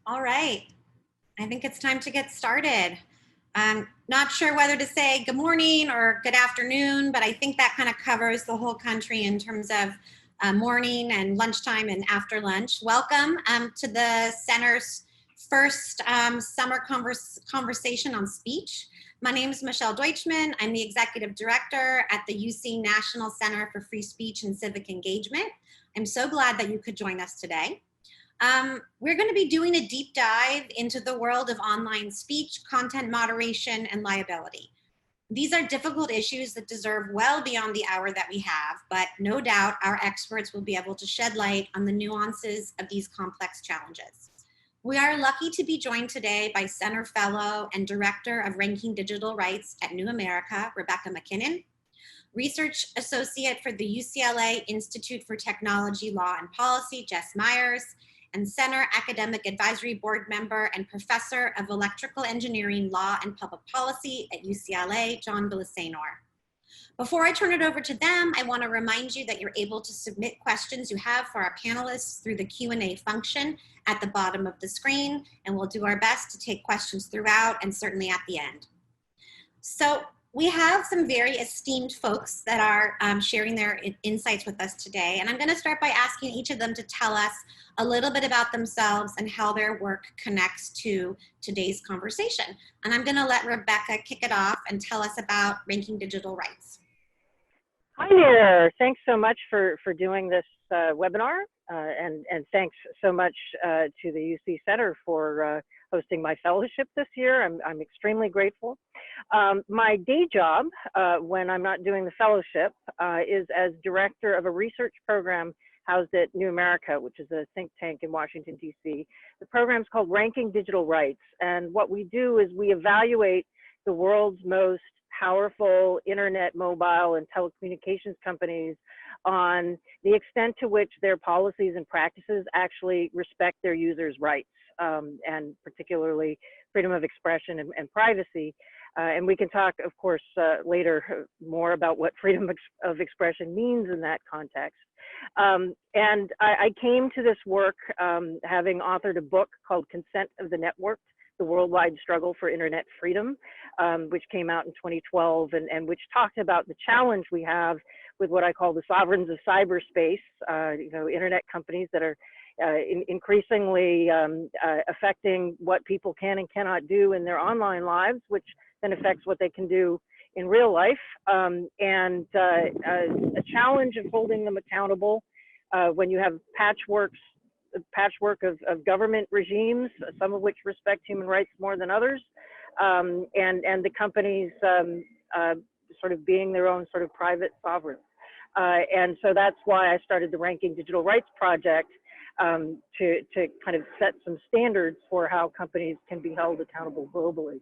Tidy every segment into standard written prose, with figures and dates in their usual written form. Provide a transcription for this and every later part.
All right, I think it's time to get started. I'm not sure whether to say good morning or good afternoon, but I think that kind of covers the whole country in terms of morning and lunchtime and after lunch. Welcome to the Center's first summer conversation on speech. My name is Michelle Deutchman. I'm the Executive Director at the UC National Center for Free Speech and Civic Engagement. I'm so glad that you could join us today. We're going to be doing a deep dive into the world of online speech, content moderation, and liability. These are difficult issues that deserve well beyond the hour that we have, but no doubt our experts will be able to shed light on the nuances of these complex challenges. We are lucky to be joined today by Center Fellow and Director of Ranking Digital Rights at New America, Rebecca MacKinnon, Research Associate for the UCLA Institute for Technology, Law, and Policy, Jess Miers, and Center Academic Advisory Board Member and Professor of Electrical Engineering, Law, and Public Policy at UCLA John Villasenor. Before I turn it over to them, I want to remind you that you're able to submit questions you have for our panelists through the Q&A function at the bottom of the screen, and we'll do our best to take questions throughout and certainly at the end. So we have some very esteemed folks that are sharing their insights with us today. And I'm going to start by asking each of them to tell us a little bit about themselves and how their work connects to today's conversation. And I'm going to let Rebecca kick it off and tell us about Ranking Digital Rights. Hi there. Thanks so much for doing this webinar. And thanks so much to the UC Center for hosting my fellowship this year. I'm extremely grateful. My day job, when I'm not doing the fellowship, is as director of a research program housed at New America, which is a think tank in Washington, D.C. The program's called Ranking Digital Rights. And what we do is we evaluate the world's most powerful internet, mobile, and telecommunications companies on the extent to which their policies and practices actually respect their users' rights, and particularly freedom of expression and privacy. And we can talk, of course, later more about what freedom of expression means in that context. And I came to this work having authored a book called Consent of the Networked: The Worldwide Struggle for Internet Freedom, which came out in 2012 and which talked about the challenge we have with what I call the sovereigns of cyberspace, internet companies that are increasingly affecting what people can and cannot do in their online lives, which then affects what they can do in real life, and a challenge of holding them accountable when you have patchwork of government regimes, some of which respect human rights more than others, and the companies sort of being their own sort of private sovereigns. And so that's why I started the Ranking Digital Rights Project, to kind of set some standards for how companies can be held accountable globally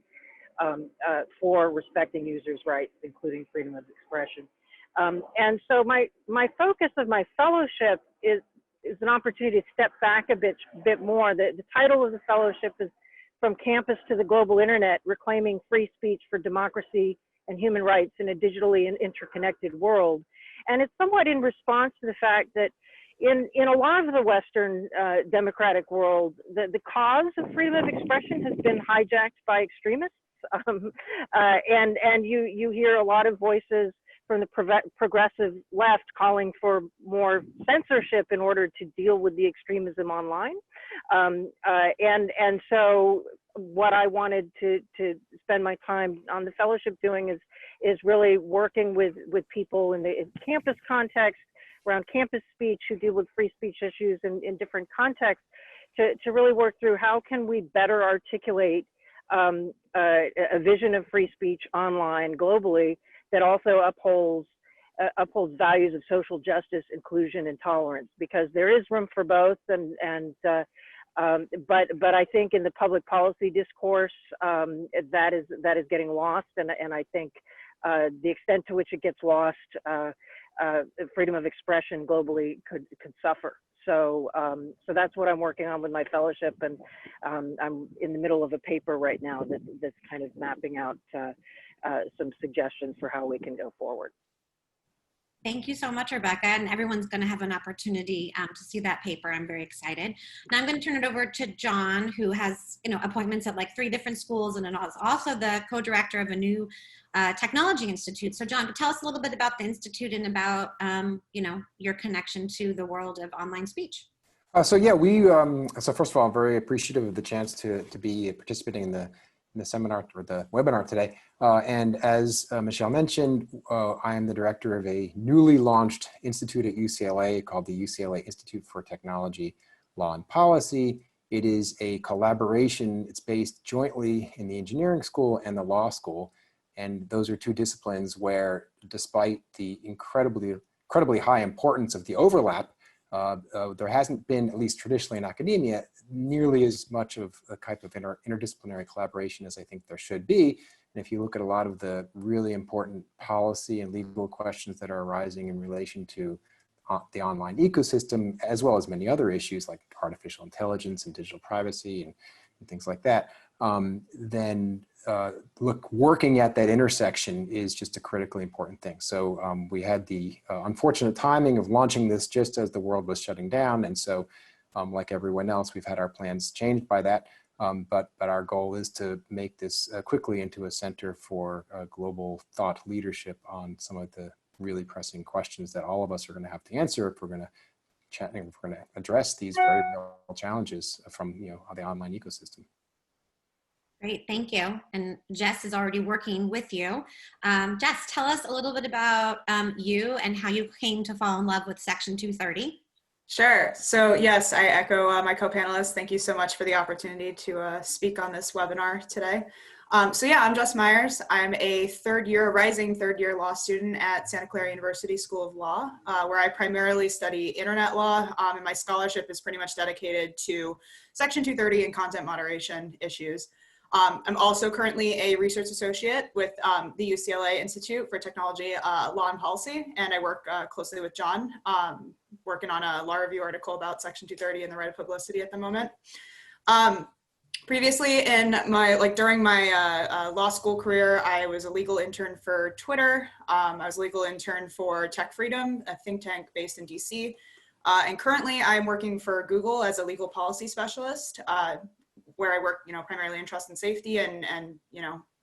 for respecting users' rights, including freedom of expression. And so my focus of my fellowship is an opportunity to step back a bit more. The title of the fellowship is From Campus to the Global Internet, Reclaiming Free Speech for Democracy and Human Rights in a Digitally Interconnected World. And it's somewhat in response to the fact that in a lot of the Western democratic world, the cause of freedom of expression has been hijacked by extremists. And you hear a lot of voices from the progressive left calling for more censorship in order to deal with the extremism online. And so what I wanted to spend my time on the fellowship doing is really working with people in the campus context, around campus speech, who deal with free speech issues in different contexts, to really work through how can we better articulate a vision of free speech online globally that also upholds values of social justice, inclusion, and tolerance, because there is room for both. But I think in the public policy discourse, that is getting lost, and I think the extent to which it gets lost, freedom of expression globally could suffer. So that's what I'm working on with my fellowship, and I'm in the middle of a paper right now that's kind of mapping out some suggestions for how we can go forward. Thank you so much, Rebecca, and everyone's going to have an opportunity to see that paper. I'm very excited. Now I'm going to turn it over to John, who has appointments at like 3 different schools and is also the co-director of a new technology institute. So John, tell us a little bit about the institute and about your connection to the world of online speech. So yeah, so first of all, I'm very appreciative of the chance to be participating in the seminar or the webinar today. And as Michelle mentioned, I am the director of a newly launched institute at UCLA called the UCLA Institute for Technology, Law and Policy. It is a collaboration. It's based jointly in the engineering school and the law school. And those are 2 disciplines where, despite the incredibly high importance of the overlap, there hasn't been, at least traditionally in academia, nearly as much of a type of interdisciplinary collaboration as I think there should be. And if you look at a lot of the really important policy and legal questions that are arising in relation to the online ecosystem, as well as many other issues like artificial intelligence and digital privacy and things like that, then working at that intersection is just a critically important thing. So we had the unfortunate timing of launching this just as the world was shutting down. And so like everyone else, we've had our plans changed by that. But our goal is to make this quickly into a center for global thought leadership on some of the really pressing questions that all of us are going to have to answer if we're going to address these very real challenges from the online ecosystem. Great, thank you. And Jess is already working with you. Jess, tell us a little bit about you and how you came to fall in love with Section 230. Sure. So yes, I echo my co-panelists. Thank you so much for the opportunity to speak on this webinar today. So yeah, I'm Jess Miers. I'm a rising third year law student at Santa Clara University School of Law, where I primarily study internet law, and my scholarship is pretty much dedicated to Section 230 and content moderation issues. I'm also currently a research associate with the UCLA Institute for Technology, Law and Policy, and I work closely with John, working on a law review article about Section 230 and the right of publicity at the moment. Previously during my law school career, I was a legal intern for Twitter. I was a legal intern for Tech Freedom, a think tank based in DC. And currently I'm working for Google as a legal policy specialist, where I work, primarily in trust and safety and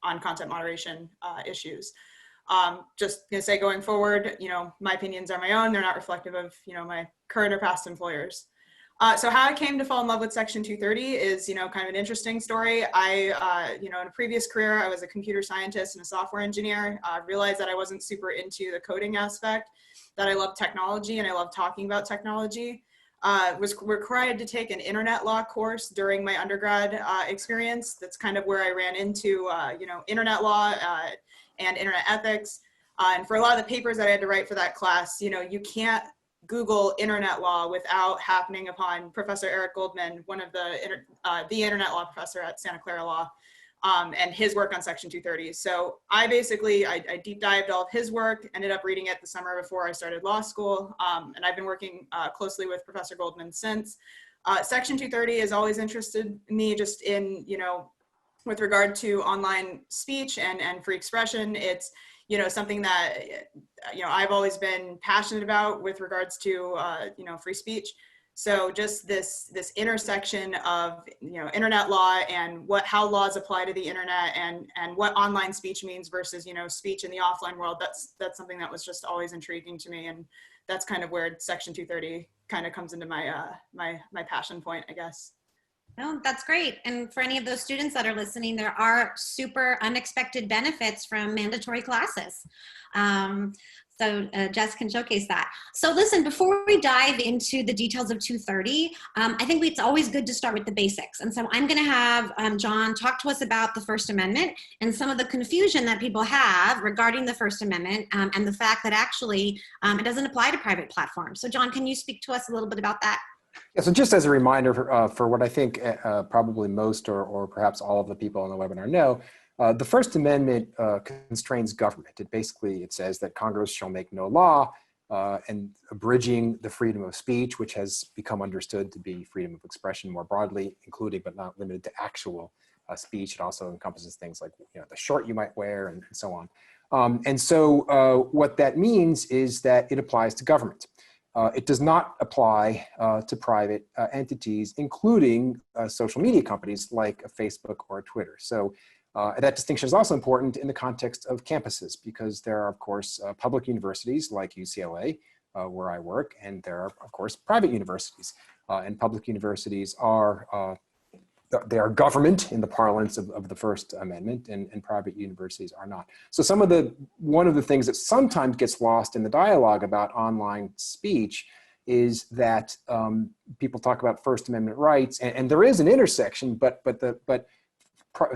on content moderation issues. Just gonna say going forward, my opinions are my own. They're not reflective of, my current or past employers. So how I came to fall in love with Section 230 is, kind of an interesting story. I, in a previous career, I was a computer scientist and a software engineer. Realized that I wasn't super into the coding aspect, that I love technology and I love talking about technology. Was required to take an internet law course during my undergrad experience. That's kind of where I ran into, internet law and internet ethics. And for a lot of the papers that I had to write for that class, you can't Google internet law without happening upon Professor Eric Goldman, one of the internet law professor at Santa Clara Law, and his work on Section 230. So I deep dived all of his work, ended up reading it the summer before I started law school, and I've been working closely with Professor Goldman since. Section 230 has always interested me just in, with regard to online speech and free expression. It's, something that, I've always been passionate about with regards to, free speech. So just this intersection of, internet law and how laws apply to the internet and what online speech means versus, speech in the offline world, that's something that was just always intriguing to me. And that's kind of where Section 230 kind of comes into my, my passion point, I guess. Oh, that's great. And for any of those students that are listening, there are super unexpected benefits from mandatory classes. So Jess can showcase that. So listen, before we dive into the details of 230, I think it's always good to start with the basics. And so I'm going to have John talk to us about the First Amendment and some of the confusion that people have regarding the First Amendment and the fact that actually it doesn't apply to private platforms. So John, can you speak to us a little bit about that? Yeah, so just as a reminder for what I think probably most or perhaps all of the people on the webinar know, the First Amendment constrains government. It says that Congress shall make no law and abridging the freedom of speech, which has become understood to be freedom of expression more broadly, including but not limited to actual speech. It also encompasses things like the shirt you might wear and so on. And so what that means is that it applies to government. It does not apply to private entities, including social media companies like a Facebook or a Twitter. So that distinction is also important in the context of campuses, because there are, of course, public universities like UCLA, where I work, and there are, of course, private universities. And public universities are they are government in the parlance of the First Amendment, and private universities are not. So one of the things that sometimes gets lost in the dialogue about online speech is that people talk about First Amendment rights, and there is an intersection, but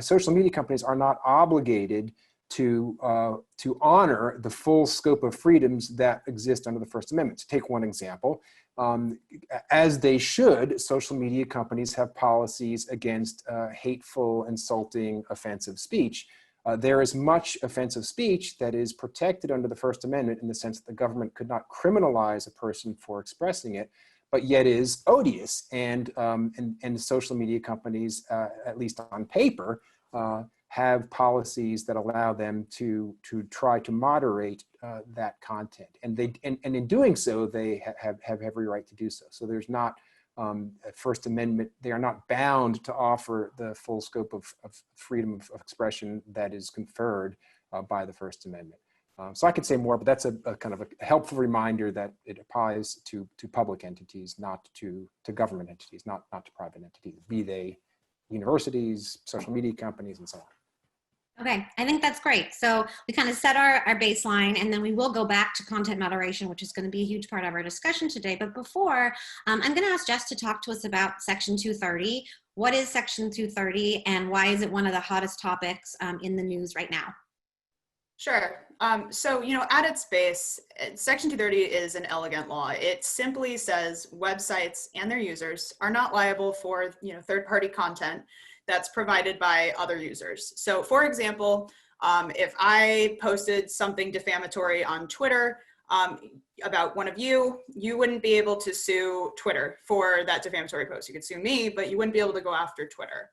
social media companies are not obligated to honor the full scope of freedoms that exist under the First Amendment. To take one example, as they should, social media companies have policies against hateful, insulting, offensive speech. There is much offensive speech that is protected under the First Amendment in the sense that the government could not criminalize a person for expressing it, but yet is odious. And social media companies, at least on paper, have policies that allow them to try to moderate that content, and in doing so, they have every right to do so. So there's not a First Amendment; they are not bound to offer the full scope of freedom of expression that is conferred by the First Amendment. So I could say more, but that's a kind of a helpful reminder that it applies to public entities, not to government entities, not to private entities, be they universities, social media companies, and so on. Okay, I think that's great. So we kind of set our baseline, and then we will go back to content moderation, which is going to be a huge part of our discussion today. But before, I'm going to ask Jess to talk to us about Section 230. What is Section 230, and why is it one of the hottest topics in the news right now? Sure. So, at its base, Section 230 is an elegant law. It simply says websites and their users are not liable for, third-party content that's provided by other users. So, for example, if I posted something defamatory on Twitter about one of you, you wouldn't be able to sue Twitter for that defamatory post. You could sue me, but you wouldn't be able to go after Twitter.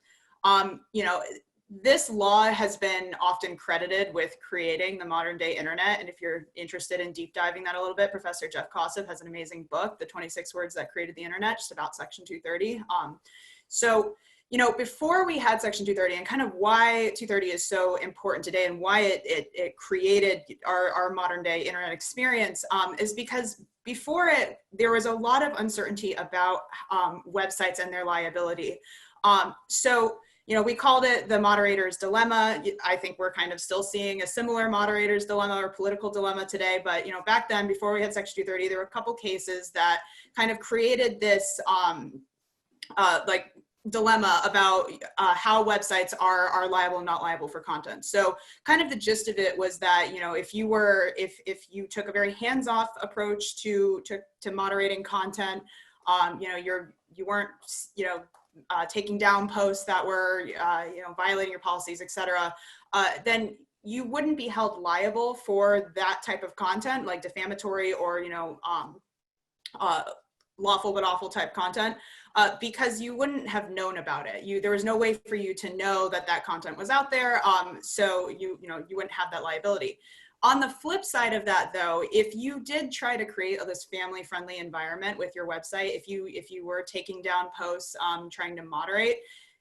This law has been often credited with creating the modern day internet. And if you're interested in deep diving that a little bit, Professor Jeff Kosseff has an amazing book, The 26 Words That Created the Internet, just about Section 230. Before we had Section 230, and kind of why 230 is so important today and why it created our modern day internet experience is because before it, there was a lot of uncertainty about websites and their liability. We called it the moderator's dilemma. I think we're kind of still seeing a similar moderator's dilemma or political dilemma today. But, back then, before we had Section 230, there were a couple cases that kind of created this dilemma about how websites are liable and not liable for content. So kind of the gist of it was that, if you took a very hands-off approach to moderating content, you weren't, taking down posts that were, violating your policies, et cetera, then you wouldn't be held liable for that type of content, like defamatory or, lawful but awful type content, because you wouldn't have known about it. There was no way for you to know that content was out there, so you wouldn't have that liability. On the flip side of that, though, if you did try to create this family-friendly environment with your website, if you were taking down posts, trying to moderate,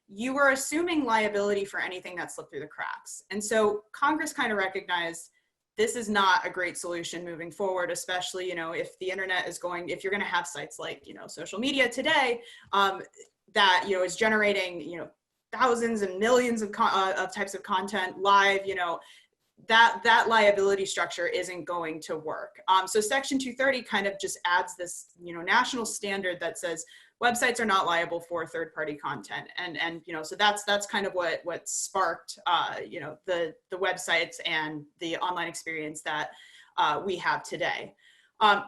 you were assuming liability for anything that slipped through the cracks. And so Congress kind of recognized this is not a great solution moving forward, especially, if the internet is if you're going to have sites like, social media today, that, is generating, thousands and millions of types of content live, that liability structure isn't going to work. So Section 230 kind of just adds this, national standard that says websites are not liable for third-party content, and so that's kind of what sparked the websites and the online experience that we have today.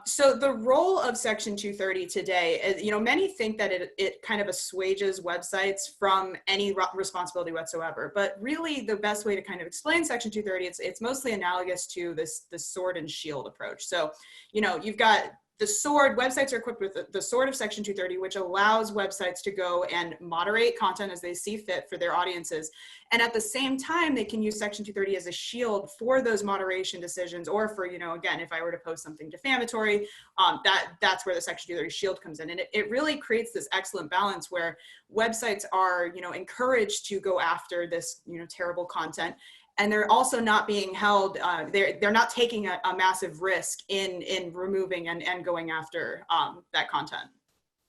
So the role of Section 230 today is, many think that it kind of assuages websites from any responsibility whatsoever, but really the best way to kind of explain Section 230, it's mostly analogous to this sword and shield approach. So, you've got the sword, websites are equipped with the sword of Section 230, which allows websites to go and moderate content as they see fit for their audiences. And at the same time, they can use Section 230 as a shield for those moderation decisions, or for, you know, again, if I were to post something defamatory, that's where the Section 230 shield comes in. And it really creates this excellent balance where websites are, you know, encouraged to go after this, you know, terrible content. And they're also not being held, they're not taking a massive risk in removing and going after that content.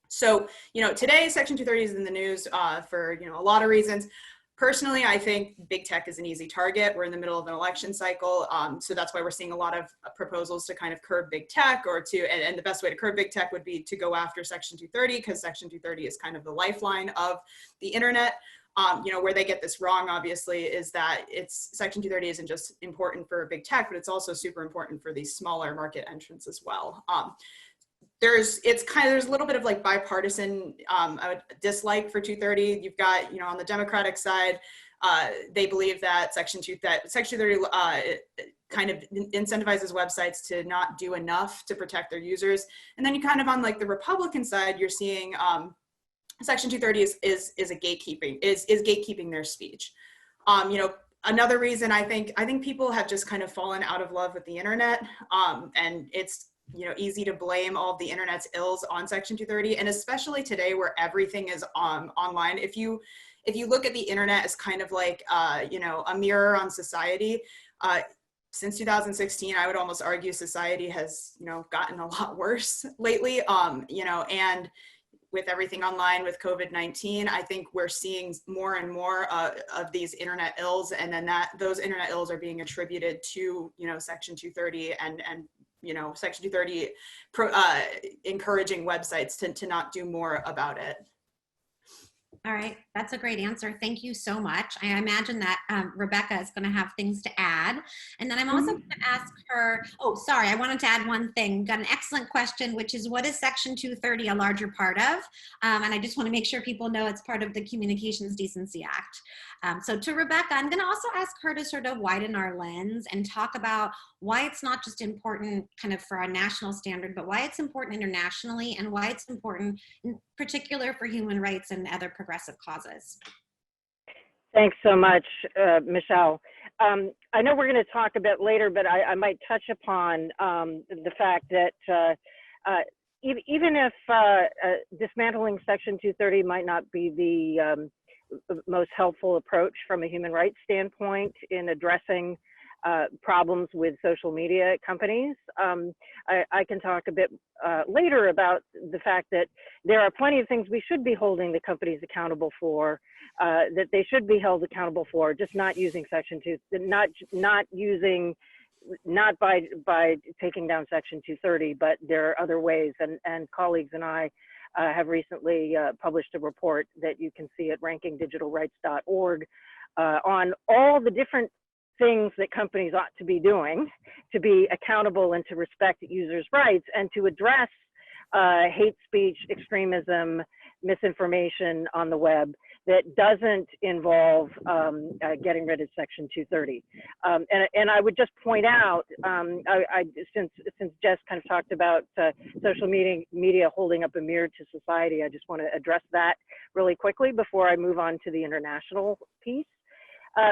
So, you know, today Section 230 is in the news for, you know, a lot of reasons. Personally, I think big tech is an easy target. We're in the middle of an election cycle. So that's why we're seeing a lot of proposals to kind of curb big tech, or to, and the best way to curb big tech would be to go after Section 230, because Section 230 is kind of the lifeline of the internet. You know, where they get this wrong, obviously, is that Section 230 isn't just important for big tech, but it's also super important for these smaller market entrants as well. There's a little bit of like bipartisan dislike for 230. You've got, you know, on the Democratic side, they believe that Section 230 kind of incentivizes websites to not do enough to protect their users. And then you kind of on like the Republican side, you're seeing Section 230 is gatekeeping their speech. You know, another reason I think people have just kind of fallen out of love with the internet, and it's, you know, easy to blame all of the internet's ills on Section 230, and especially today where everything is online. If you look at the internet as kind of like you know, a mirror on society, since 2016, I would almost argue society has, you know, gotten a lot worse lately. You know, and with everything online, with COVID-19, I think we're seeing more and more of these internet ills, and then those internet ills are being attributed to, you know, Section 230 and you know, Section 230 encouraging websites to not do more about it. All right, that's a great answer. Thank you so much. I imagine that Rebecca is going to have things to add. And then I'm also going to ask her, oh, sorry, I wanted to add one thing. Got an excellent question, which is, what is Section 230 a larger part of? And I just want to make sure people know it's part of the Communications Decency Act. So to Rebecca, I'm going to also ask her to sort of widen our lens and talk about why it's not just important kind of for a national standard, but why it's important internationally, and why it's important in particular for human rights and other progressive causes. Thanks so much, Michelle. I know we're going to talk a bit later, but I might touch upon the fact that even if dismantling Section 230 might not be the most helpful approach from a human rights standpoint in addressing problems with social media companies, I can talk a bit later about the fact that there are plenty of things we should be holding the companies accountable for, that they should be held accountable for, just not using Section 2, not by taking down Section 230, but there are other ways, and colleagues and I have recently published a report that you can see at rankingdigitalrights.org on all the different things that companies ought to be doing to be accountable and to respect users' rights and to address hate speech, extremism, misinformation on the web that doesn't involve getting rid of Section 230. And I would just point out, since Jess kind of talked about social media holding up a mirror to society, I just want to address that really quickly before I move on to the international piece.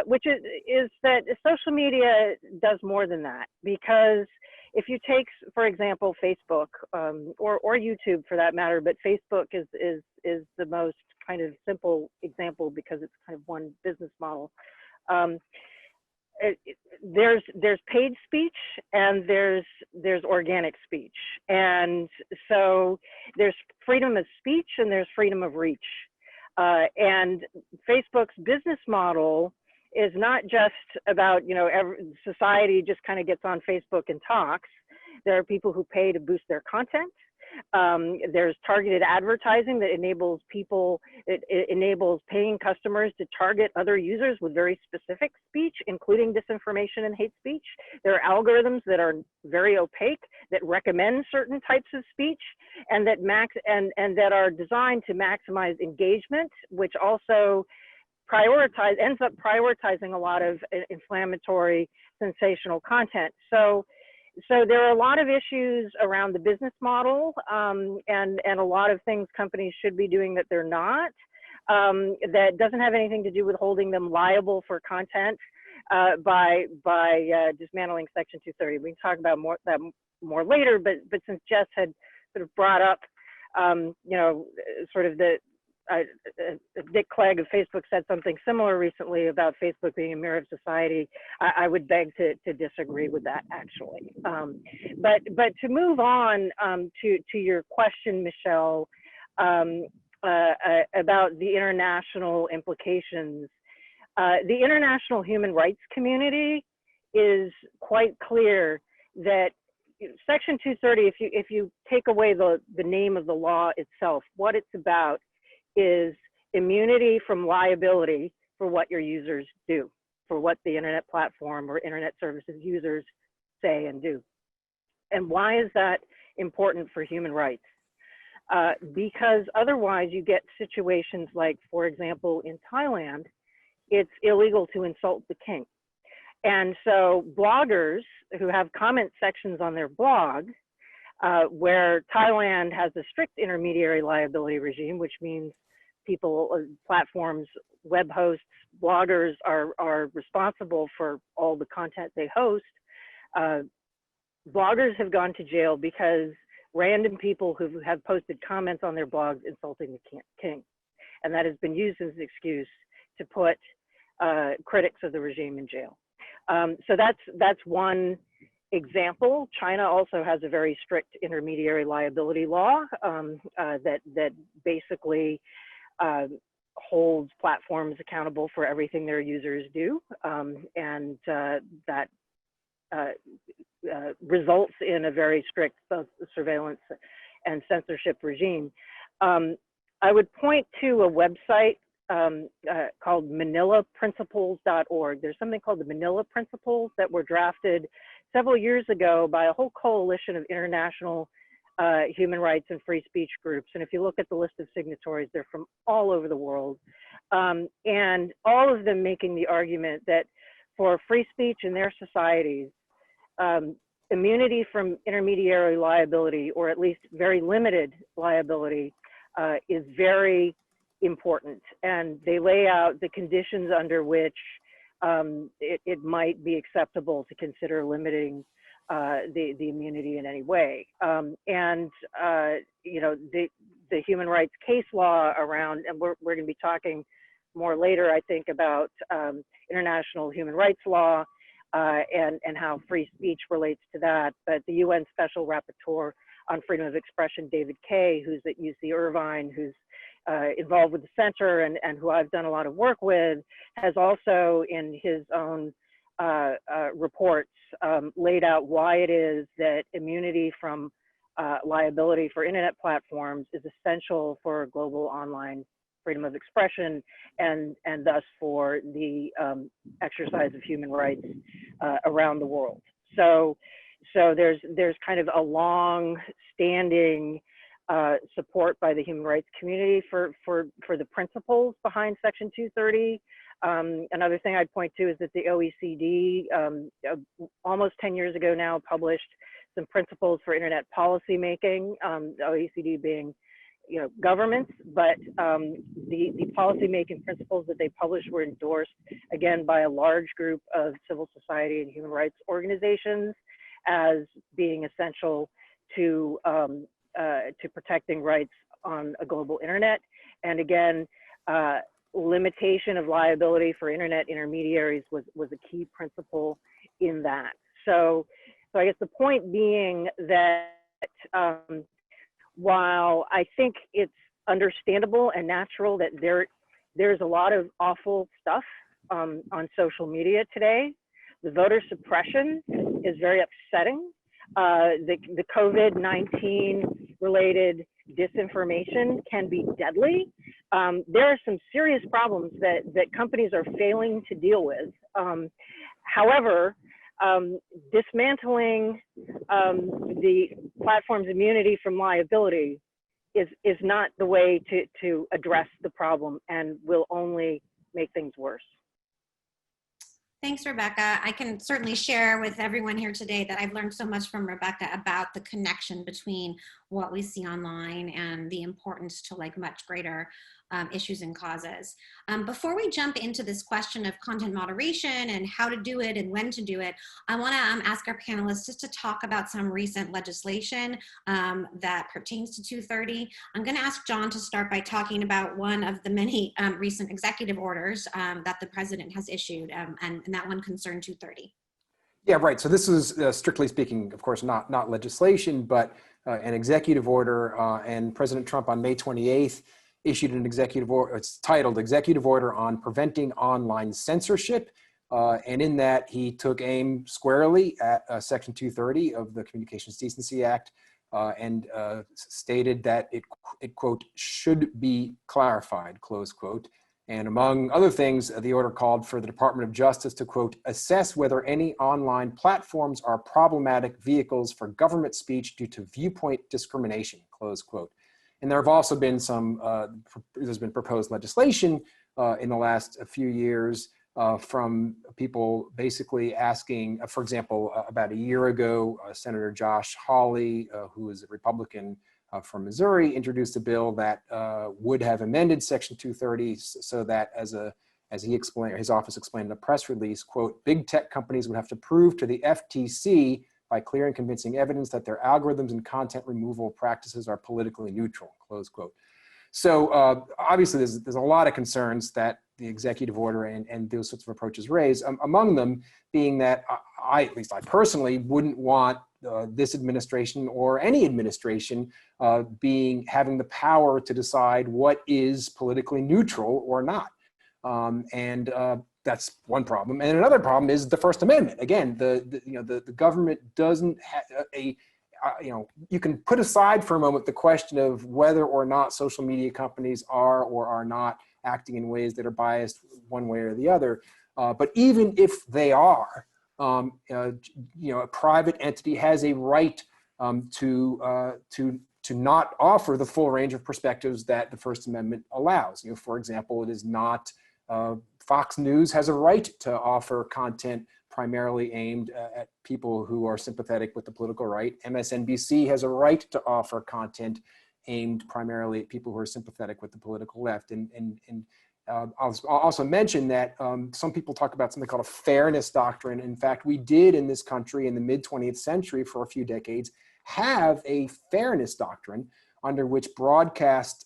Which is that social media does more than that, because if you take, for example, Facebook or YouTube for that matter, but Facebook is the most kind of simple example because it's kind of one business model. There's paid speech and there's organic speech, and so there's freedom of speech and there's freedom of reach. And Facebook's business model is not just about, you know, society just kind of gets on Facebook and talks. There are people who pay to boost their content. There's targeted advertising that enables it enables paying customers to target other users with very specific speech, including disinformation and hate speech. There are algorithms that are very opaque that recommend certain types of speech and that that are designed to maximize engagement, which also ends up prioritizing a lot of inflammatory, sensational content. So so there are a lot of issues around the business model, and a lot of things companies should be doing that they're not. That doesn't have anything to do with holding them liable for content by dismantling Section 230. We can talk about that more later, but since Jess had sort of brought up, you know, sort of Dick Clegg of Facebook said something similar recently about Facebook being a mirror of society. I would beg to disagree with that, actually. But to move on to your question, Michelle, about the international implications. The international human rights community is quite clear that Section 230, if you take away the name of the law itself, what it's about is immunity from liability for what your users do, for what the internet platform or internet services users say and do. And why is that important for human rights? Because otherwise you get situations like, for example, in Thailand, it's illegal to insult the king. And so bloggers who have comment sections on their blog, where Thailand has a strict intermediary liability regime, which means people, platforms, web hosts, bloggers are responsible for all the content they host. Bloggers have gone to jail because random people who have posted comments on their blogs insulting the king. And that has been used as an excuse to put critics of the regime in jail. So that's one example. China also has a very strict intermediary liability law that basically holds platforms accountable for everything their users do, and that results in a very strict surveillance and censorship regime. I would point to a website called ManilaPrinciples.org. There's something called the Manila Principles that were drafted several years ago by a whole coalition of international human rights and free speech groups. And if you look at the list of signatories, they're from all over the world. And all of them making the argument that for free speech in their societies, immunity from intermediary liability, or at least very limited liability, is very important. And they lay out the conditions under which it might be acceptable to consider limiting the immunity in any way. And you know, the human rights case law around, and we're going to be talking more later, I think, about international human rights law and how free speech relates to that. But the UN Special Rapporteur on Freedom of Expression, David Kay, who's at UC Irvine, who's involved with the center and who I've done a lot of work with, has also in his own reports laid out why it is that immunity from liability for internet platforms is essential for global online freedom of expression and thus for the exercise of human rights around the world. So there's kind of a long standing support by the human rights community for the principles behind Section 230. Another thing I'd point to is that the OECD almost 10 years ago now published some principles for internet policy making, the OECD being, you know, governments, but the policy making principles that they published were endorsed again by a large group of civil society and human rights organizations as being essential to protecting rights on a global internet. And again, limitation of liability for internet intermediaries was a key principle in that. So I guess the point being that while I think it's understandable and natural that there's a lot of awful stuff on social media today, the voter suppression is very upsetting. The COVID-19 related disinformation can be deadly. There are some serious problems that companies are failing to deal with. However, dismantling the platform's immunity from liability is not the way to address the problem and will only make things worse. Thanks, Rebecca. I can certainly share with everyone here today that I've learned so much from Rebecca about the connection between what we see online and the importance to like much greater issues and causes. Before we jump into this question of content moderation and how to do it and when to do it, I want to ask our panelists just to talk about some recent legislation that pertains to 230. I'm going to ask John to start by talking about one of the many recent executive orders that the president has issued, and that one concerned 230. Yeah, right. So this is strictly speaking, of course, not legislation, but an executive order. And President Trump on May 28th issued an executive order. It's titled Executive Order on Preventing Online Censorship. And in that, he took aim squarely at Section 230 of the Communications Decency Act and stated that it, quote, should be clarified, close quote. And among other things, the order called for the Department of Justice to, quote, assess whether any online platforms are problematic vehicles for government speech due to viewpoint discrimination, close quote. And there have also been some, there's been proposed legislation in the last few years from people basically asking, for example, about a year ago, Senator Josh Hawley, who is a Republican from Missouri, introduced a bill that would have amended Section 230 so that, as he explained, his office explained in a press release, quote, big tech companies would have to prove to the FTC by clear and convincing evidence that their algorithms and content removal practices are politically neutral, close quote. So obviously there's a lot of concerns that the executive order and those sorts of approaches raise, among them being that at least I personally wouldn't want this administration or any administration having the power to decide what is politically neutral or not. That's one problem. And another problem is the First Amendment. Again, the government doesn't have you can put aside for a moment the question of whether or not social media companies are or are not acting in ways that are biased one way or the other. But even if they are, a private entity has a right to not offer the full range of perspectives that the First Amendment allows. For example, it is not Fox News has a right to offer content primarily aimed at people who are sympathetic with the political right. MSNBC has a right to offer content aimed primarily at people who are sympathetic with the political left. I'll also mention that some people talk about something called a fairness doctrine. In fact, we did in this country in the mid-20th century for a few decades have a fairness doctrine under which broadcast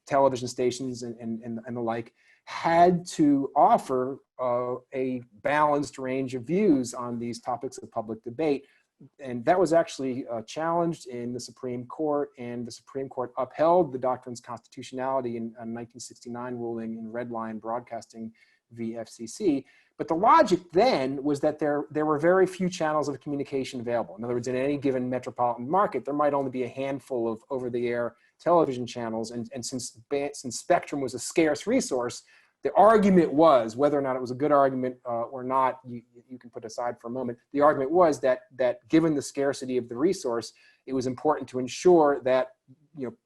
television stations and the like had to offer a balanced range of views on these topics of public debate. And that was actually challenged in the Supreme Court, and the Supreme Court upheld the doctrine's constitutionality in a 1969 ruling in Red Line Broadcasting v. FCC. But the logic then was that there were very few channels of communication available. In other words, in any given metropolitan market, there might only be a handful of over-the-air television channels. And since spectrum was a scarce resource, the argument was, whether or not it was a good argument or not, you can put aside for a moment. The argument was that given the scarcity of the resource, it was important to ensure that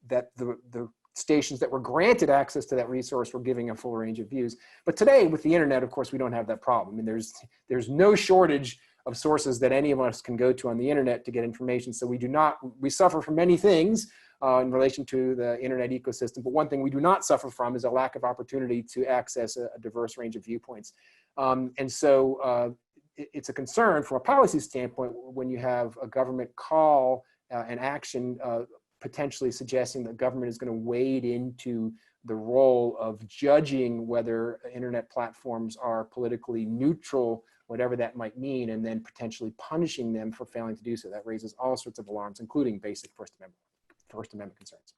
that the stations that were granted access to that resource were giving a full range of views. But today, with the internet, of course, we don't have that problem. I mean, there's no shortage of sources that any of us can go to on the internet to get information. So we suffer from many things in relation to the internet ecosystem, but one thing we do not suffer from is a lack of opportunity to access a diverse range of viewpoints. And so it's a concern from a policy standpoint when you have a government call and action potentially suggesting that government is going to wade into the role of judging whether internet platforms are politically neutral, whatever that might mean, and then potentially punishing them for failing to do so. That raises all sorts of alarms, including basic First Amendment concerns.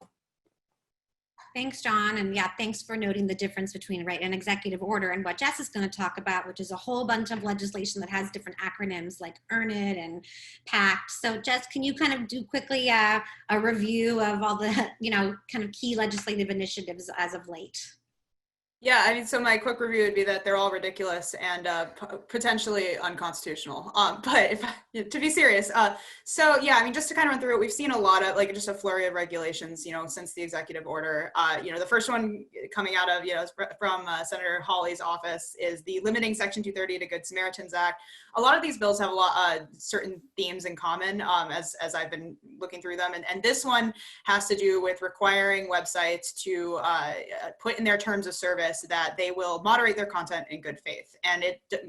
Thanks, John. And yeah, thanks for noting the difference between an executive order and what Jess is going to talk about, which is a whole bunch of legislation that has different acronyms like EARN IT and PACT. So Jess, can you kind of do quickly a review of all the, kind of key legislative initiatives as of late? Yeah, I mean, so my quick review would be that they're all ridiculous and potentially unconstitutional. But if to be serious, so yeah, I mean, just to kind of run through it, we've seen a lot of like just a flurry of regulations, you know, since the executive order. You know, the first one coming out of, you know, from Senator Hawley's office is the limiting Section 230 to Good Samaritans Act. A lot of these bills have a lot certain themes in common as I've been looking through them, and this one has to do with requiring websites to put in their terms of service that they will moderate their content in good faith. And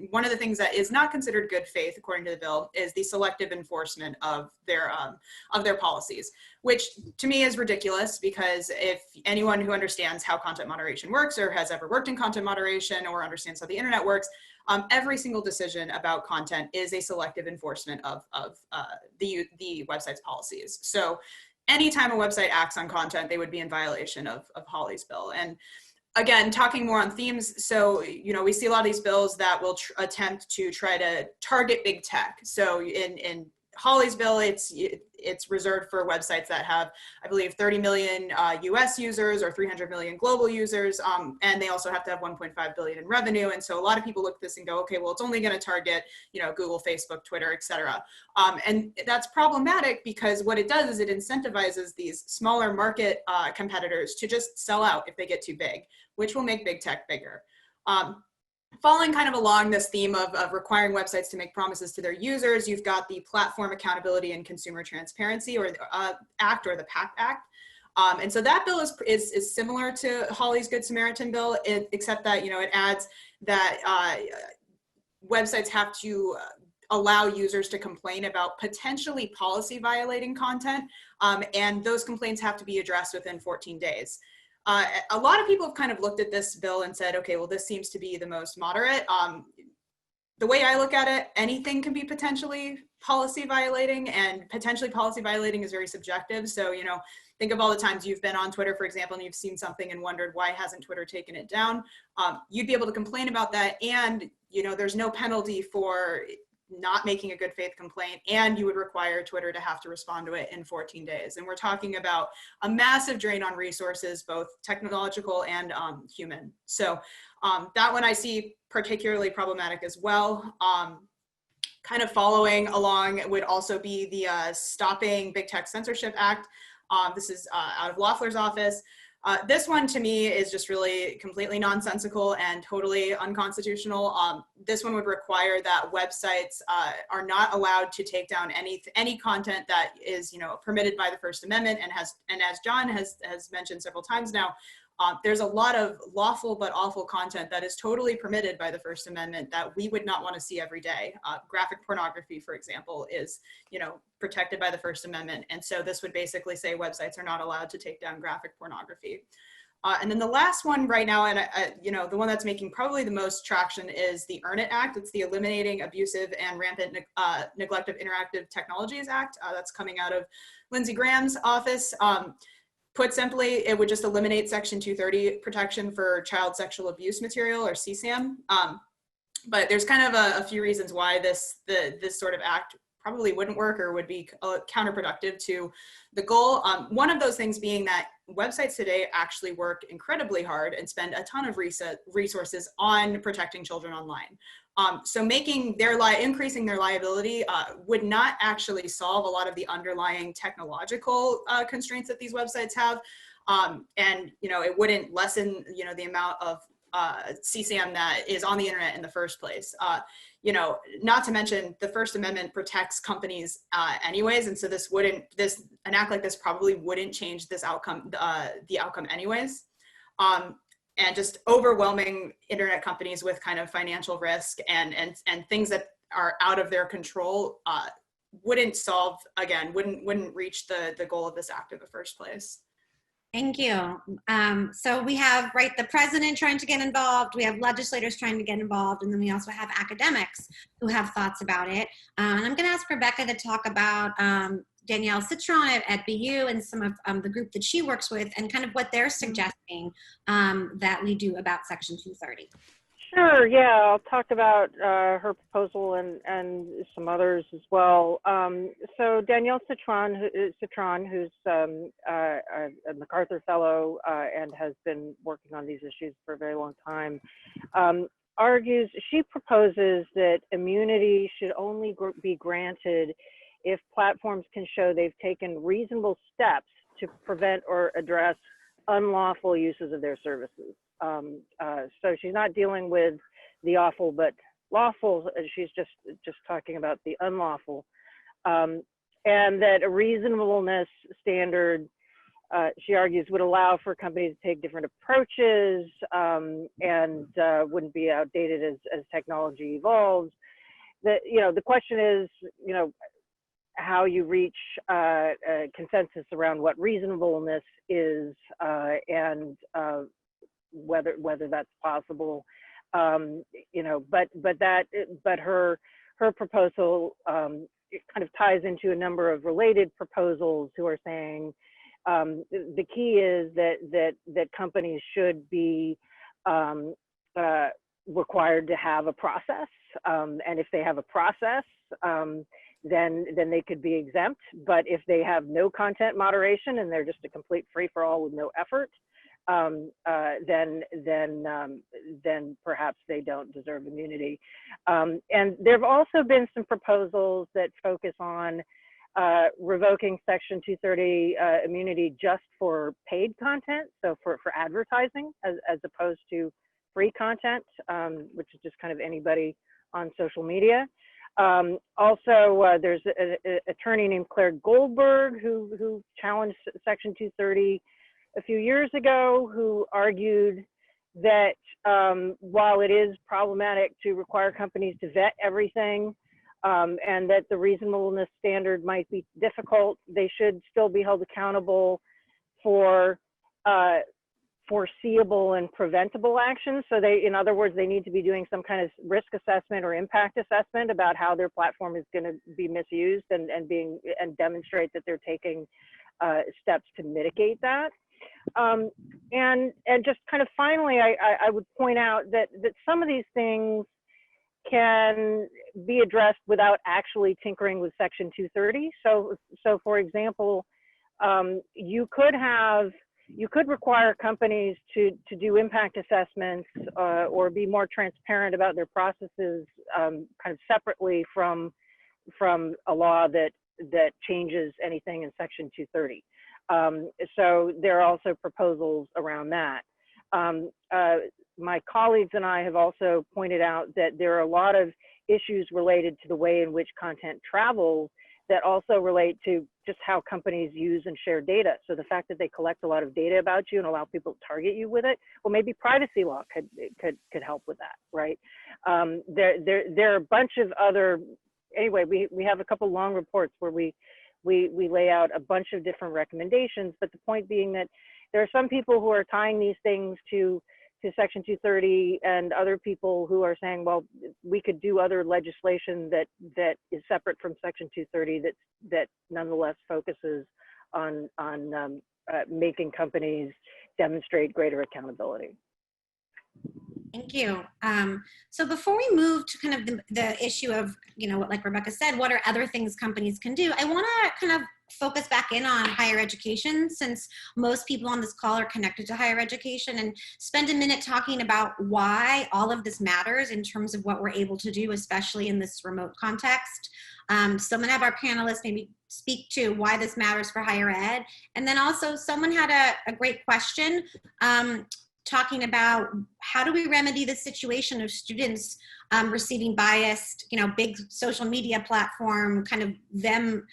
one of the things that is not considered good faith, according to the bill, is the selective enforcement of their policies, which to me is ridiculous, because if anyone who understands how content moderation works or has ever worked in content moderation or understands how the internet works, every single decision about content is a selective enforcement of the website's policies. So anytime a website acts on content, they would be in violation of Hawley's bill. And again, talking more on themes, so, you know, we see a lot of these bills that will attempt to try to target big tech. So in Hawley's bill, it's reserved for websites that have, I believe, 30 million US users or 300 million global users, and they also have to have 1.5 billion in revenue. And so a lot of people look at this and go, okay, well, it's only going to target, you know, Google, Facebook, Twitter, etc. And that's problematic, because what it does is it incentivizes these smaller market competitors to just sell out if they get too big, which will make big tech bigger. Following kind of along this theme of requiring websites to make promises to their users, you've got the Platform Accountability and Consumer Transparency, or the Act, or the PACT Act. And so that bill is similar to Hawley's Good Samaritan bill, except that, you know, it adds that websites have to allow users to complain about potentially policy violating content, and those complaints have to be addressed within 14 days. A lot of people have kind of looked at this bill and said, okay, well, this seems to be the most moderate. The way I look at it, anything can be potentially policy violating, and potentially policy violating is very subjective. So, you know, think of all the times you've been on Twitter, for example, and you've seen something and wondered, why hasn't Twitter taken it down? You'd be able to complain about that, and, you know, there's no penalty for not making a good faith complaint, and you would require Twitter to have to respond to it in 14 days. And we're talking about a massive drain on resources, both technological and human. So that one I see particularly problematic as well. Kind of following along would also be the Stopping Big Tech Censorship Act. This is out of Loeffler's office. This one to me is just really completely nonsensical and totally unconstitutional. This one would require that websites are not allowed to take down any content that is, you know, permitted by the First Amendment, and as John has mentioned several times now, there's a lot of lawful but awful content that is totally permitted by the First Amendment that we would not want to see every day. Graphic pornography, for example, is, you know, protected by the First Amendment. And so this would basically say websites are not allowed to take down graphic pornography. And then the last one right now, and you know, the one that's making probably the most traction, is the EARN IT Act. It's the Eliminating Abusive and Rampant Neglect of Interactive Technologies Act. That's coming out of Lindsey Graham's office. Put simply, it would just eliminate Section 230 protection for child sexual abuse material, or CSAM. But there's kind of a few reasons why this sort of act probably wouldn't work or would be counterproductive to the goal. One of those things being that websites today actually work incredibly hard and spend a ton of resources on protecting children online. So making increasing their liability would not actually solve a lot of the underlying technological constraints that these websites have. And, you know, it wouldn't lessen, you know, the amount of CSAM that is on the internet in the first place. You know, not to mention the First Amendment protects companies anyways, and so an act like this probably wouldn't change this outcome, the outcome anyways. And just overwhelming internet companies with kind of financial risk and things that are out of their control wouldn't reach the goal of this act in the first place. Thank you. So we have, right, the president trying to get involved, we have legislators trying to get involved, and then we also have academics who have thoughts about it. And I'm going to ask Rebecca to talk about Danielle Citron at BU and some of the group that she works with, and kind of what they're suggesting that we do about Section 230. Sure, yeah, I'll talk about her proposal and some others as well. So Danielle Citron, who's a MacArthur Fellow and has been working on these issues for a very long time, she proposes that immunity should only be granted if platforms can show they've taken reasonable steps to prevent or address unlawful uses of their services. So she's not dealing with the awful but lawful, she's just talking about the unlawful. And that a reasonableness standard, she argues, would allow for companies to take different approaches and wouldn't be outdated as technology evolves. The question is, how you reach a consensus around what reasonableness is and whether that's possible, but her proposal it kind of ties into a number of related proposals who are saying the key is that companies should be required to have a process, and if they have a process, then they could be exempt. But if they have no content moderation and they're just a complete free-for-all with no effort, then perhaps they don't deserve immunity. And there have also been some proposals that focus on revoking Section 230 immunity just for paid content, so for advertising as opposed to free content, which is just kind of anybody on social media. Also, there's an attorney named Claire Goldberg who challenged Section 230 a few years ago, who argued that while it is problematic to require companies to vet everything and that the reasonableness standard might be difficult, they should still be held accountable for foreseeable and preventable actions. So in other words, they need to be doing some kind of risk assessment or impact assessment about how their platform is going to be misused and demonstrate that they're taking steps to mitigate that. And just kind of finally, I would point out that some of these things can be addressed without actually tinkering with Section 230. So for example, you could require companies to do impact assessments or be more transparent about their processes kind of separately from a law that changes anything in Section 230. So there are also proposals around that. My colleagues and I have also pointed out that there are a lot of issues related to the way in which content travels that also relate to just how companies use and share data. So the fact that they collect a lot of data about you and allow people to target you with it, well, maybe privacy law could help with that, right? There are a bunch of other, anyway, we have a couple long reports where we lay out a bunch of different recommendations, but the point being that there are some people who are tying these things to Section 230 and other people who are saying, well, we could do other legislation that is separate from Section 230 that nonetheless focuses on making companies demonstrate greater accountability. Thank you. So before we move to kind of the issue of, like Rebecca said, what are other things companies can do? I want to kind of focus back in on higher education, since most people on this call are connected to higher education, and spend a minute talking about why all of this matters in terms of what we're able to do, especially in this remote context. So I'm going to have our panelists maybe speak to why this matters for higher ed. And then also someone had a great question talking about how do we remedy the situation of students receiving biased, big social media platform, kind of them,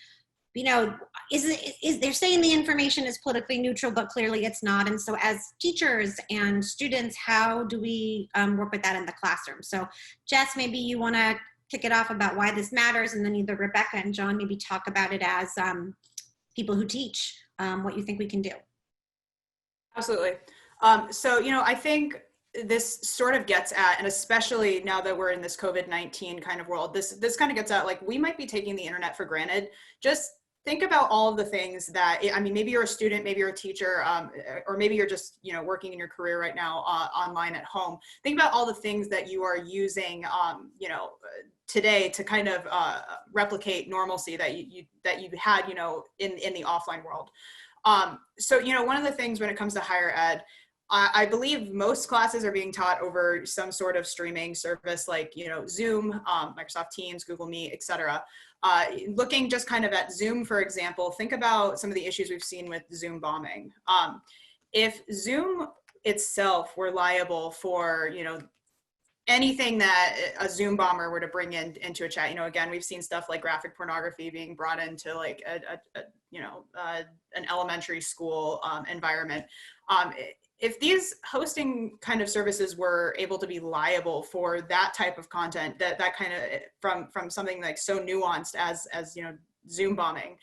is they're saying the information is politically neutral, but clearly it's not. And so as teachers and students, how do we work with that in the classroom? So Jess, maybe you want to kick it off about why this matters, and then either Rebecca and John maybe talk about it as people who teach, what you think we can do. Absolutely. So, I think this sort of gets at, and especially now that we're in this COVID-19 kind of world, this kind of gets at, like, we might be taking the internet for granted. Just think about all of the things that, I mean, maybe you're a student, maybe you're a teacher, or maybe you're just, you know, working in your career right now online at home. Think about all the things that you are using, you know, today to kind of replicate normalcy that you had, you know, in the offline world. So, you know, one of the things when it comes to higher ed, I believe most classes are being taught over some sort of streaming service like, you know, Zoom, Microsoft Teams, Google Meet, et cetera. Looking just kind of at Zoom, for example, think about some of the issues we've seen with Zoom bombing. If Zoom itself were liable for, you know, anything that a Zoom bomber were to bring into a chat, you know, again, we've seen stuff like graphic pornography being brought into like an elementary school environment. If these hosting kind of services were able to be liable for that type of content, that kind of from something like so nuanced as you know, Zoom bombing,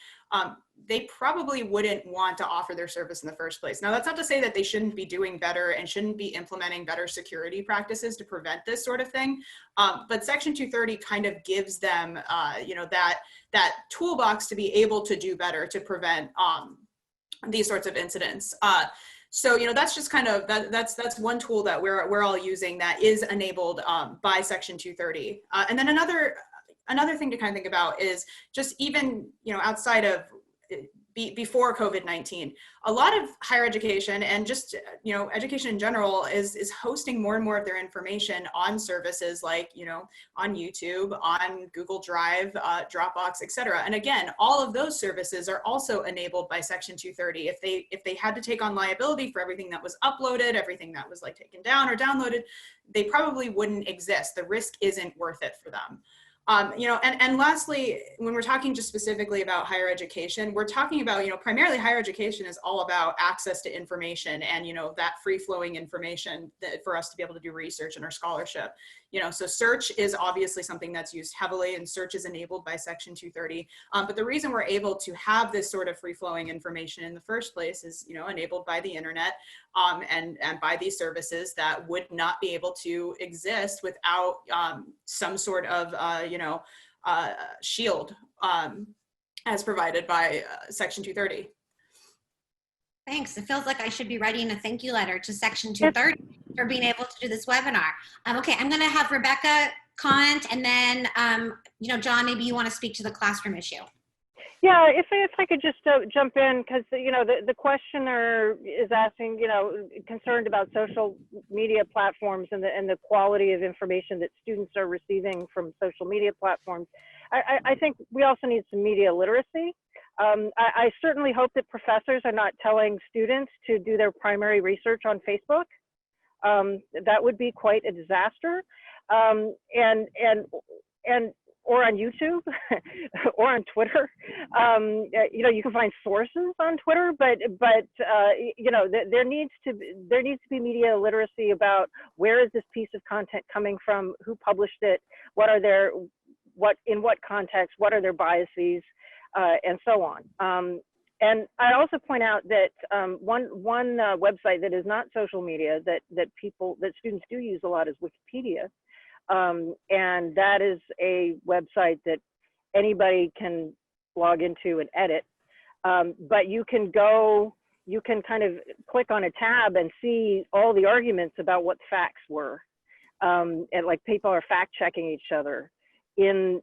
they probably wouldn't want to offer their service in the first place. Now, that's not to say that they shouldn't be doing better and shouldn't be implementing better security practices to prevent this sort of thing. But Section 230 kind of gives them, you know, that toolbox to be able to do better to prevent these sorts of incidents. So, you know, that's just kind of, that's one tool that we're all using that is enabled by Section 230. And then another thing to kind of think about is just even, you know, outside of before COVID-19, a lot of higher education and just, you know, education in general is hosting more and more of their information on services like, you know, on YouTube, on Google Drive, Dropbox, et cetera. And again, all of those services are also enabled by Section 230. If they had to take on liability for everything that was uploaded, everything that was like taken down or downloaded, they probably wouldn't exist. The risk isn't worth it for them. You know, and lastly, when we're talking just specifically about higher education, we're talking about, you know, primarily higher education is all about access to information and, you know, that free flowing information that for us to be able to do research in our scholarship. You know, so search is obviously something that's used heavily, and search is enabled by Section 230. But the reason we're able to have this sort of free flowing information in the first place is, you know, enabled by the internet and by these services that would not be able to exist without some sort of, you know, shield as provided by Section 230. Thanks. It feels like I should be writing a thank you letter to Section 230 for being able to do this webinar. Okay, I'm going to have Rebecca comment, and then, you know, John, maybe you want to speak to the classroom issue. Yeah, if I could just jump in, because, you know, the questioner is asking, you know, concerned about social media platforms and the quality of information that students are receiving from social media platforms. I think we also need some media literacy. I certainly hope that professors are not telling students to do their primary research on Facebook. That would be quite a disaster. Or on YouTube or on Twitter. You know, you can find sources on Twitter, but you know, there needs to be media literacy about where is this piece of content coming from, who published it, in what context, what are their biases, and so on. And I also point out that one website that is not social media that students do use a lot is Wikipedia. And that is a website that anybody can log into and edit. But you can kind of click on a tab and see all the arguments about what facts were. And like people are fact checking each other in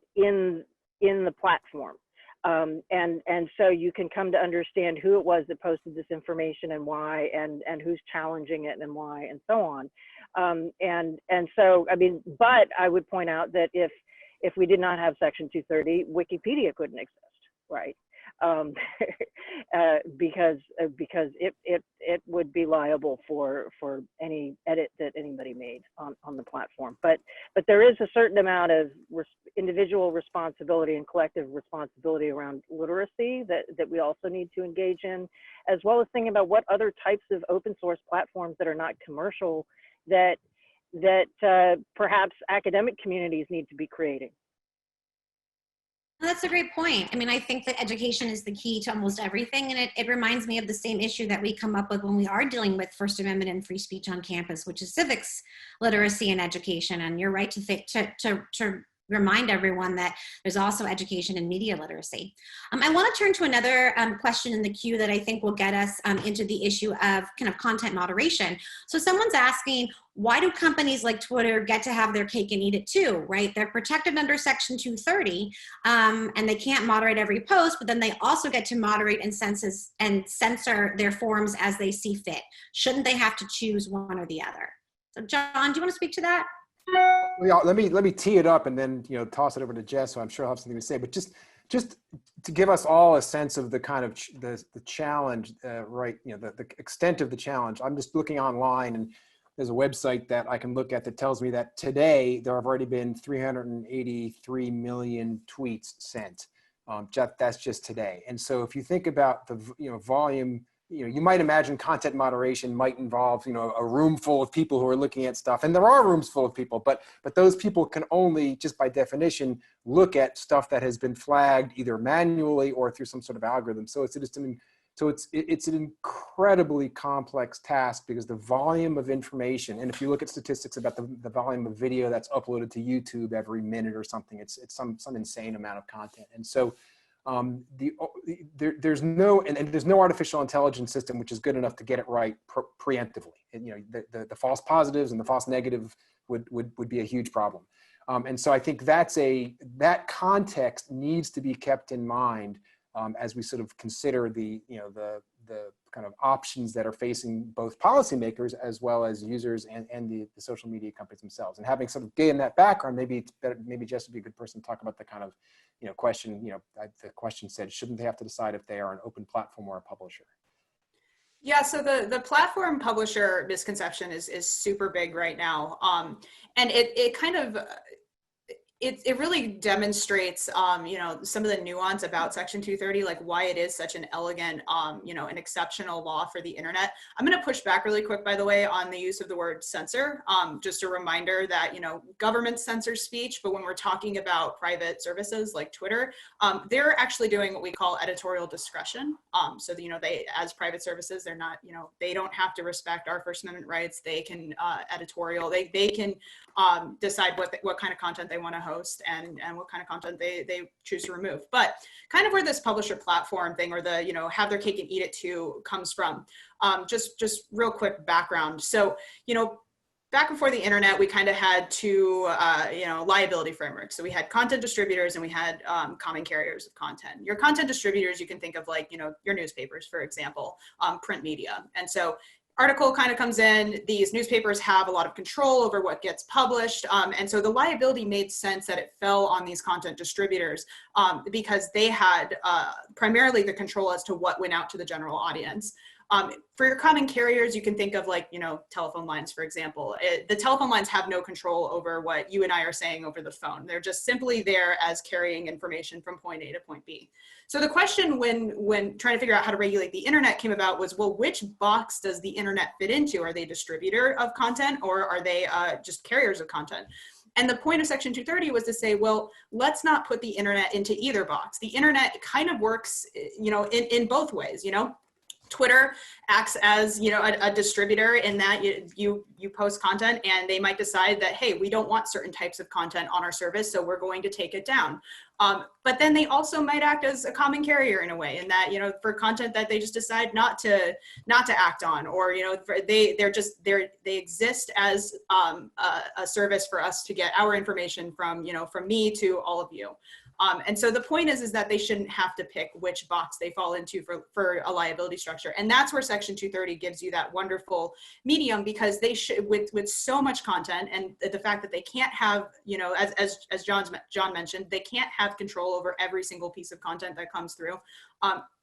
the platform. And so you can come to understand who it was that posted this information and why, and who's challenging it and why, and so on. And so, I mean, but I would point out that if we did not have Section 230, Wikipedia couldn't exist, right? Because it would be liable for any edit that anybody made on the platform. But there is a certain amount of individual responsibility and collective responsibility around literacy that we also need to engage in, as well as thinking about what other types of open source platforms that are not commercial that perhaps academic communities need to be creating. That's a great point. I mean, I think that education is the key to almost everything. And it reminds me of the same issue that we come up with when we are dealing with First Amendment and free speech on campus, which is civics literacy and education. And you're right to remind everyone that there's also education in media literacy. I want to turn to another question in the queue that I think will get us into the issue of kind of content moderation. So someone's asking, why do companies like Twitter get to have their cake and eat it too, right? They're protected under Section 230, and they can't moderate every post, but then they also get to moderate and censor their forums as they see fit. Shouldn't they have to choose one or the other? So John, do you want to speak to that? Well, yeah, let me tee it up and then toss it over to Jess, so I'm sure I'll have something to say. But just to give us all a sense of the kind of the challenge, right? The extent of the challenge. I'm just looking online, and there's a website that I can look at that tells me that today there have already been 383 million tweets sent. That's just today. And so if you think about the volume, you might imagine content moderation might involve a room full of people who are looking at stuff, and there are rooms full of people, but those people can only, just by definition, look at stuff that has been flagged either manually or through some sort of algorithm. So it's an incredibly complex task, because the volume of information, and if you look at statistics about the volume of video that's uploaded to YouTube every minute or something, it's some insane amount of content. And so there's no artificial intelligence system which is good enough to get it right preemptively. And, the false positives and the false negative would be a huge problem. And so I think that context needs to be kept in mind as we sort of consider the kind of options that are facing both policymakers as well as users and the social media companies themselves. And having sort of gained that background, maybe Jess would be a good person to talk about the kind of question. The question said, shouldn't they have to decide if they are an open platform or a publisher? Yeah, so the platform publisher misconception is super big right now, and it kind of it really demonstrates, some of the nuance about Section 230, like why it is such an elegant, an exceptional law for the internet. I'm going to push back really quick, by the way, on the use of the word censor. Just a reminder that, government censors speech, but when we're talking about private services like Twitter, they're actually doing what we call editorial discretion. So, they, as private services, they're not, they don't have to respect our First Amendment rights. They can editorial, they can decide what kind of content they want to host and what kind of content they choose to remove. But kind of where this publisher platform thing, or the have their cake and eat it too, comes from. Just real quick background. So back before the internet, we kind of had two liability frameworks. So we had content distributors and we had common carriers of content. Your content distributors, you can think of like your newspapers, for example, print media. And so article kind of comes in, these newspapers have a lot of control over what gets published. And so the liability made sense that it fell on these content distributors because they had primarily the control as to what went out to the general audience. For your common carriers, you can think of like, telephone lines, for example. The telephone lines have no control over what you and I are saying over the phone. They're just simply there as carrying information from point A to point B. So the question when trying to figure out how to regulate the internet came about was, well, which box does the internet fit into? Are they distributor of content, or are they just carriers of content? And the point of Section 230 was to say, well, let's not put the internet into either box. The internet kind of works, in both ways, Twitter acts as a distributor in that you post content, and they might decide that, hey, we don't want certain types of content on our service, so we're going to take it down. But then they also might act as a common carrier in a way, in that for content that they just decide not to act on, or they exist as a service for us to get our information from from me to all of you. And so the point is that they shouldn't have to pick which box they fall into for a liability structure. And that's where Section 230 gives you that wonderful medium, because they should, with so much content, and the fact that they can't have, as John mentioned, they can't have control over every single piece of content that comes through.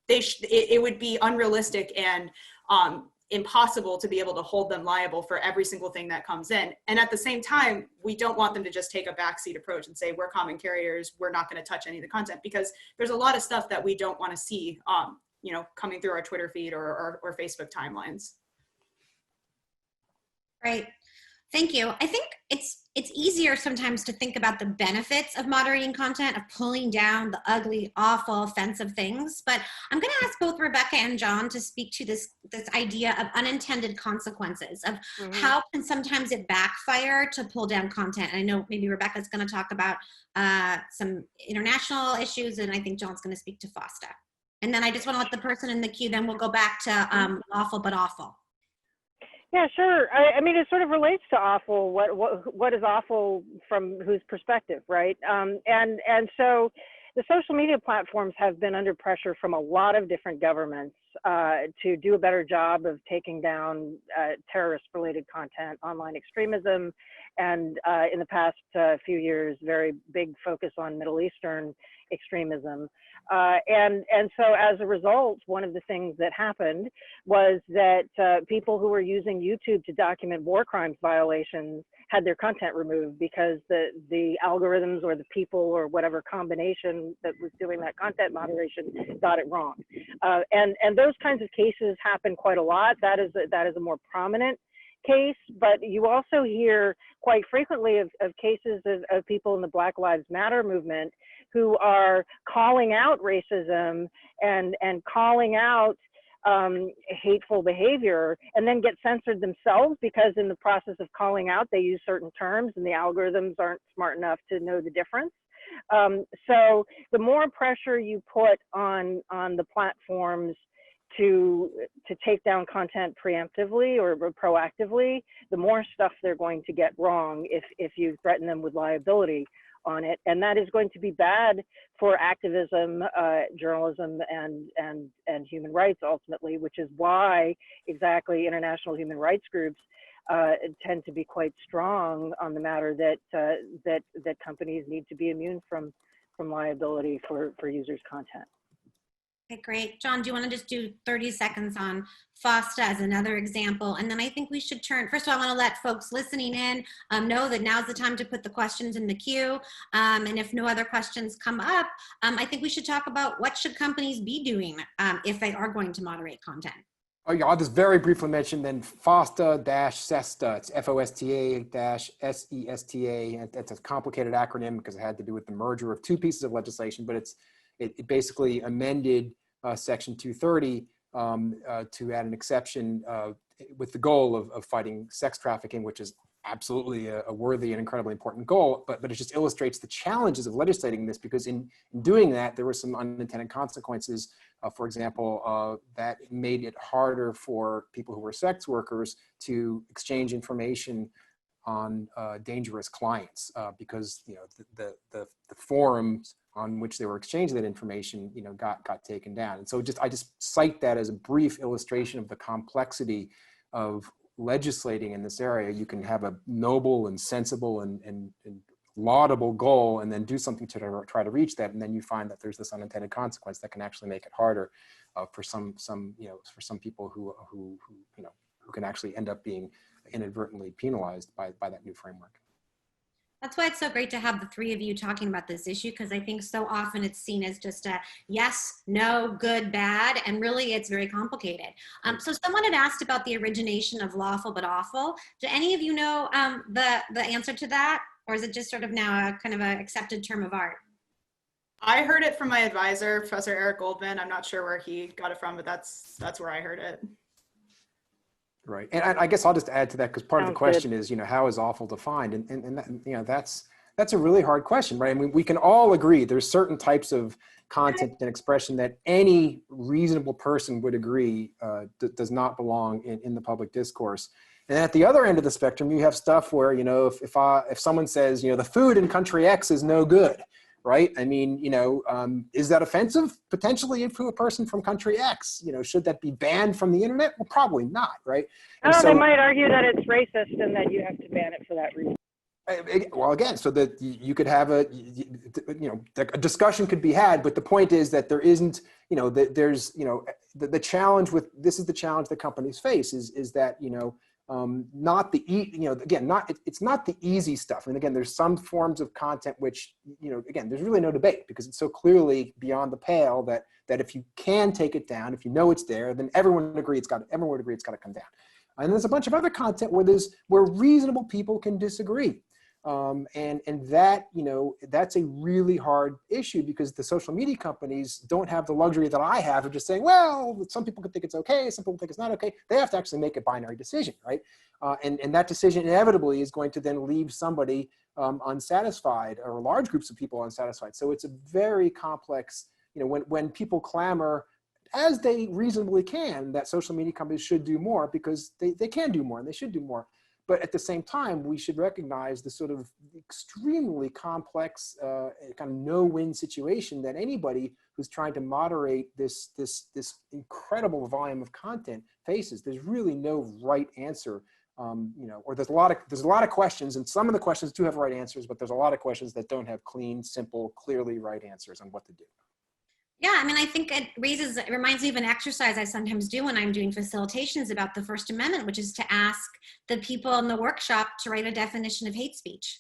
It would be unrealistic and impossible to be able to hold them liable for every single thing that comes in. And at the same time, we don't want them to just take a backseat approach and say, we're common carriers, we're not going to touch any of the content, because there's a lot of stuff that we don't want to see, coming through our Twitter feed or Facebook timelines. Right. Thank you. I think it's easier sometimes to think about the benefits of moderating content, of pulling down the ugly, awful, offensive things. But I'm going to ask both Rebecca and John to speak to this idea of unintended consequences, of how can sometimes it backfire to pull down content. And I know maybe Rebecca's going to talk about some international issues, and I think John's going to speak to FOSTA. And then I just want to let the person in the queue, then we'll go back to lawful but awful. Yeah, sure. I mean, it sort of relates to awful. What is awful from whose perspective, right? And so the social media platforms have been under pressure from a lot of different governments to do a better job of taking down terrorist-related content, online extremism, and in the past few years, very big focus on Middle Eastern extremism. And so as a result, one of the things that happened was that people who were using YouTube to document war crimes violations had their content removed because the algorithms or the people or whatever combination that was doing that content moderation got it wrong. And those kinds of cases happen quite a lot. That is a more prominent case, but you also hear quite frequently of cases of people in the Black Lives Matter movement who are calling out racism and calling out hateful behavior, and then get censored themselves because in the process of calling out they use certain terms and the algorithms aren't smart enough to know the difference. So the more pressure you put on the platforms to take down content preemptively or proactively, the more stuff they're going to get wrong if you threaten them with liability on it. And that is going to be bad for activism, journalism, and human rights ultimately, which is why exactly international human rights groups tend to be quite strong on the matter that companies need to be immune from liability for users' content. Okay, great. John, do you want to just do 30 seconds on FOSTA as another example? And then I think we should turn, first of all, I want to let folks listening in know that now's the time to put the questions in the queue. And if no other questions come up, I think we should talk about what should companies be doing if they are going to moderate content. Oh yeah, I'll just very briefly mention then FOSTA-SESTA. It's FOSTA-SESTA. That's a complicated acronym because it had to do with the merger of two pieces of legislation, but it basically amended Section 230 to add an exception with the goal of fighting sex trafficking, which is absolutely a worthy and incredibly important goal, but it just illustrates the challenges of legislating this, because in doing that, there were some unintended consequences. For example, that made it harder for people who were sex workers to exchange information on dangerous clients because the forums on which they were exchanging that information got taken down. And so I just cite that as a brief illustration of the complexity of legislating in this area. You can have a noble and sensible and laudable goal and then do something to try to reach that, and then you find that there's this unintended consequence that can actually make it harder for some people who can actually end up being inadvertently penalized by that new framework. That's why it's so great to have the three of you talking about this issue, because I think so often it's seen as just a yes, no, good, bad, and really it's very complicated. So someone had asked about the origination of lawful but awful. Do any of you know the answer to that? Or is it just sort of now a kind of an accepted term of art? I heard it from my advisor, Professor Eric Goldman. I'm not sure where he got it from, but that's where I heard it. Right, and I guess I'll just add to that, because part of the question is, how is awful defined, and that, that's a really hard question, right? I mean, we can all agree there's certain types of content and expression that any reasonable person would agree does not belong in the public discourse. And at the other end of the spectrum, you have stuff where, if someone says, the food in country X is no good, right? I mean, is that offensive potentially to a person from country X? Should that be banned from the internet? Well, probably not, right? And they might argue that it's racist and that you have to ban it for that reason. Well, again, so that you could have a discussion could be had, but the point is that there isn't, there's, the challenge with, this is the challenge that companies face is that, not the, it's not the easy stuff. And again, there's some forms of content which, again, there's really no debate because it's so clearly beyond the pale that if you can take it down, if it's there, then everyone would agree it's got to come down. And there's a bunch of other content where reasonable people can disagree. And that, that's a really hard issue, because the social media companies don't have the luxury that I have of just saying, well, some people could think it's okay, some people think it's not okay. They have to actually make a binary decision, right? And that decision inevitably is going to then leave somebody unsatisfied, or large groups of people unsatisfied. So it's a very complex, when people clamor, as they reasonably can, that social media companies should do more, because they can do more and they should do more. But at the same time, we should recognize the sort of extremely complex kind of no-win situation that anybody who's trying to moderate this incredible volume of content faces. There's really no right answer, or there's a lot of questions, and some of the questions do have right answers, but there's a lot of questions that don't have clean, simple, clearly right answers on what to do. Yeah, I mean, I think it reminds me of an exercise I sometimes do when I'm doing facilitations about the First Amendment, which is to ask the people in the workshop to write a definition of hate speech,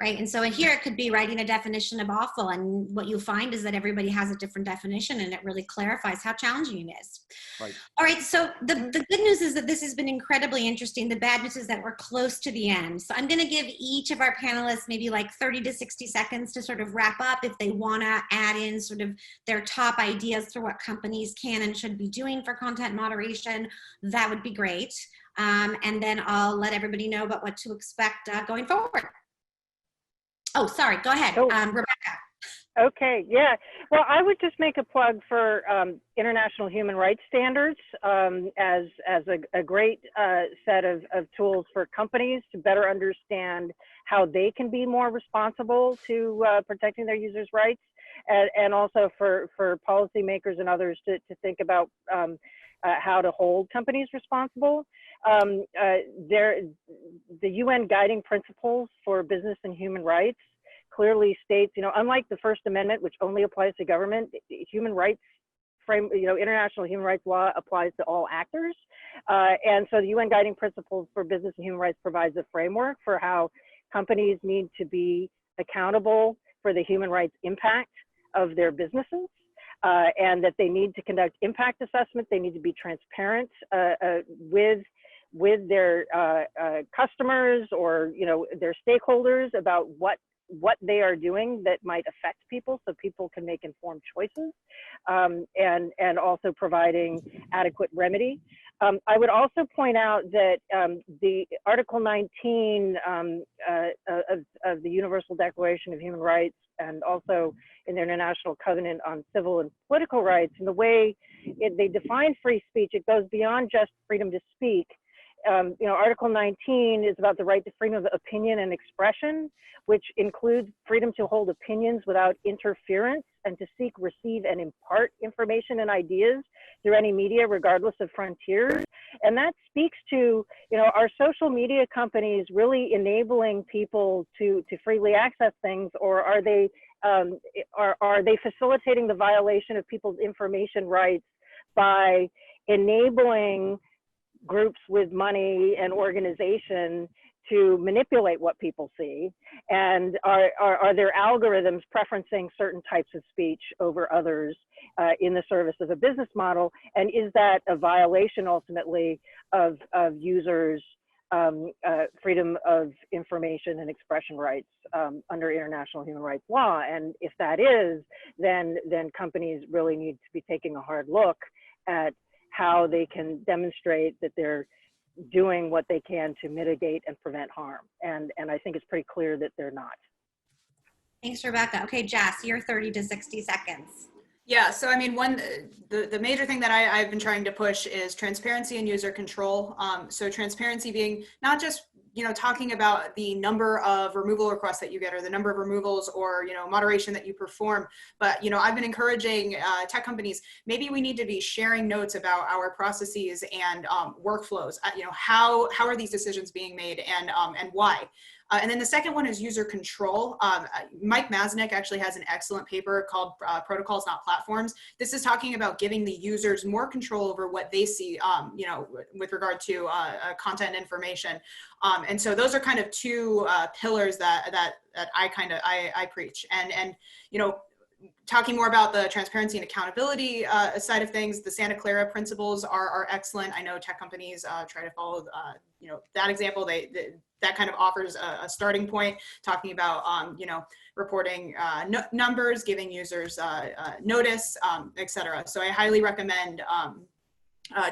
right? And so here it could be writing a definition of awful, and what you find is that everybody has a different definition, and it really clarifies how challenging it is. Right. All right, so the good news is that this has been incredibly interesting. The bad news is that we're close to the end. So I'm gonna give each of our panelists maybe like 30 to 60 seconds to sort of wrap up. If they wanna add in sort of their top ideas for what companies can and should be doing for content moderation, that would be great. And then I'll let everybody know about what to expect going forward. Oh, sorry, go ahead, Rebecca. Okay, yeah. Well, I would just make a plug for international human rights standards as a great set of tools for companies to better understand how they can be more responsible to protecting their users' rights, and also for policymakers and others to think about how to hold companies responsible. The UN Guiding Principles for Business and Human Rights clearly states, unlike the First Amendment, which only applies to government, human rights international human rights law applies to all actors. And so the UN Guiding Principles for Business and Human Rights provides a framework for how companies need to be accountable for the human rights impact of their businesses. And that they need to conduct impact assessments. They need to be transparent with their customers or their stakeholders about what they are doing that might affect people, so people can make informed choices, and also providing adequate remedy. I would also point out that the Article 19 of the Universal Declaration of Human Rights, and also in the International Covenant on Civil and Political Rights, and the way they define free speech, it goes beyond just freedom to speak. Article 19 is about the right to freedom of opinion and expression, which includes freedom to hold opinions without interference and to seek, receive, and impart information and ideas through any media, regardless of frontiers. And that speaks to, our social media companies really enabling people to freely access things, or are they facilitating the violation of people's information rights by enabling groups with money and organization to manipulate what people see? And are their algorithms preferencing certain types of speech over others in the service of a business model? And is that a violation ultimately of users' freedom of information and expression rights under international human rights law? And if that is, then companies really need to be taking a hard look at how they can demonstrate that they're doing what they can to mitigate and prevent harm. And I think it's pretty clear that they're not. Thanks, Rebecca. Okay, Jess, your 30 to 60 seconds. Yeah, so I mean, the major thing that I've been trying to push is transparency and user control. So transparency being not just talking about the number of removal requests that you get, or the number of removals, or moderation that you perform, but I've been encouraging tech companies, maybe we need to be sharing notes about our processes and workflows. How are these decisions being made, and why? And then the second one is user control. Mike Masnick actually has an excellent paper called Protocols, Not Platforms. This is talking about giving the users more control over what they see, with regard to content and information. And so those are kind of two pillars that I preach. And talking more about the transparency and accountability side of things, the Santa Clara Principles are excellent. I know tech companies try to follow, that example. That kind of offers a starting point, talking about, reporting numbers, giving users notice, etc. So I highly recommend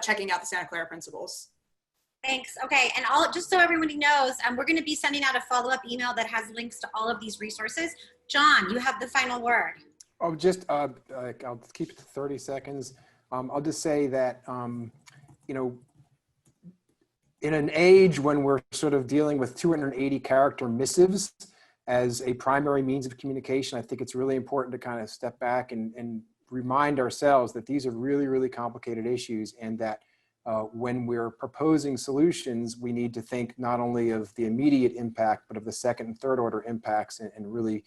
checking out the Santa Clara Principles. Thanks. Okay, and just so everybody knows, we're going to be sending out a follow-up email that has links to all of these resources. John, you have the final word. I'll just, I'll keep it to 30 seconds. I'll just say that, in an age when we're sort of dealing with 280 character missives as a primary means of communication, I think it's really important to kind of step back and remind ourselves that these are really, really complicated issues, and that when we're proposing solutions, we need to think not only of the immediate impact, but of the second and third order impacts, and really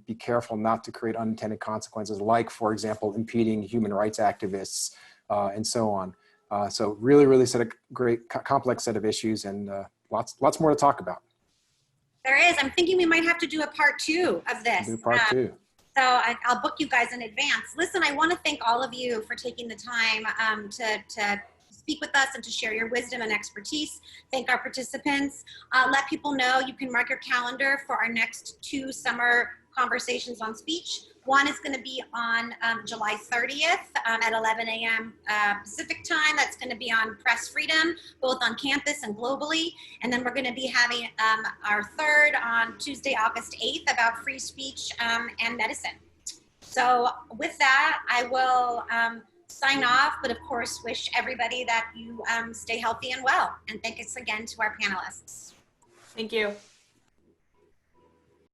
be careful not to create unintended consequences, like, for example, impeding human rights activists and so on. So really, really great complex set of issues, and lots more to talk about. There is. I'm thinking we might have to do a part 2 of this. Do part 2. So I'll book you guys in advance. Listen, I want to thank all of you for taking the time to speak with us and to share your wisdom and expertise. Thank our participants. Let people know you can mark your calendar for our next 2 summer conversations on speech. One is going to be on July 30th at 11 a.m. Pacific time. That's going to be on press freedom, both on campus and globally. And then we're going to be having our third on Tuesday, August 8th about free speech and medicine. So with that, I will sign off, but of course wish everybody that you stay healthy and well. And thanks again to our panelists. Thank you.